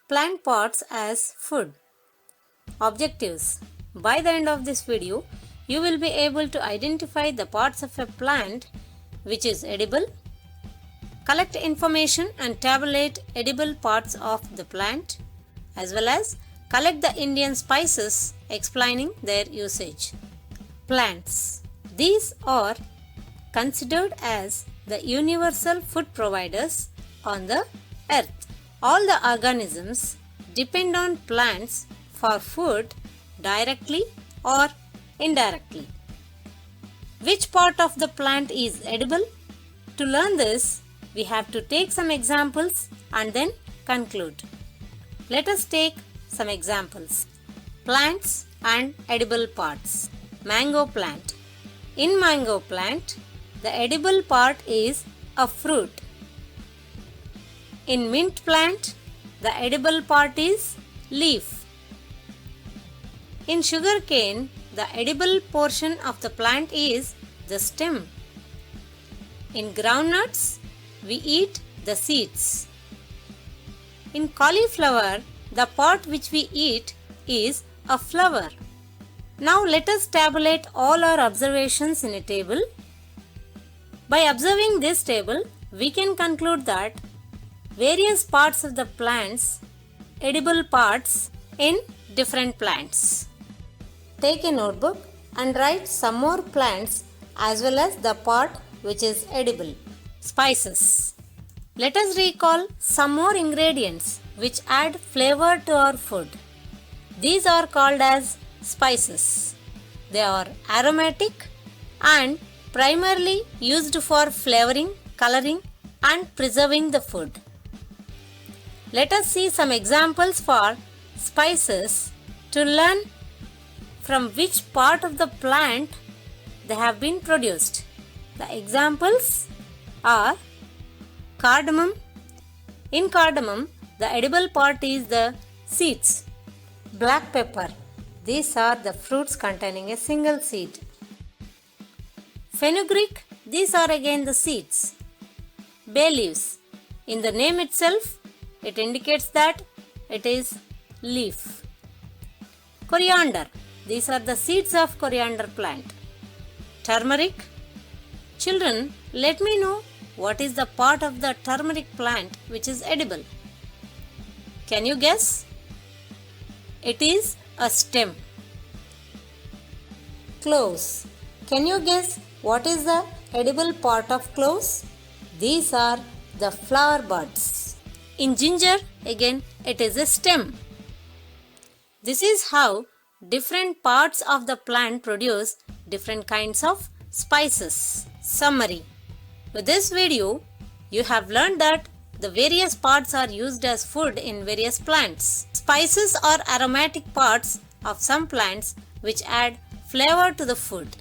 plant parts as food. Objectives. By the end of this video, you will be able to identify the parts of a plant which is edible, collect information and tabulate edible parts of the plant, as well as collect the Indian spices explaining their usage. Plants. These are considered as the universal food providers on the earth. All the organisms depend on plants for food directly or indirectly. Which part of the plant is edible? To learn this, we have to take some examples and then conclude. Let us take some examples. Plants and edible parts. Mango plant. In mango plant, the edible part is a fruit. In mint plant, the edible part is leaf. In sugarcane, the edible portion of the plant is the stem. In groundnuts, we eat the seeds. In cauliflower, the part which we eat is a flower. Now let us tabulate all our observations in a table. By observing this table, we can conclude that various parts of the plants, edible parts in different plants. Take a notebook and write some more plants as well as the part which is edible. Spices. Let us recall some more ingredients which add flavor to our food. These are called as spices. They are aromatic and primarily used for flavoring, coloring and preserving the food. Let us see some examples for spices to learn from which part of the plant they have been produced. The examples are cardamom. In cardamom, the edible part is the seeds. Black pepper. These are the fruits containing a single seed. Fenugreek. These are again the seeds. Bay leaves. In the name itself, it indicates that it is leaf. Coriander. These are the seeds of coriander plant. Turmeric. Children, let me know what is the part of the turmeric plant which is edible. Can you guess? It is a stem. Cloves. Can you guess what is the edible part of cloves? These are the flower buds. In ginger, again, it is a stem. This is how different parts of the plant produce different kinds of spices. Summary. With this video, you have learned that the various parts are used as food in various plants. Spices are aromatic parts of some plants which add flavor to the food.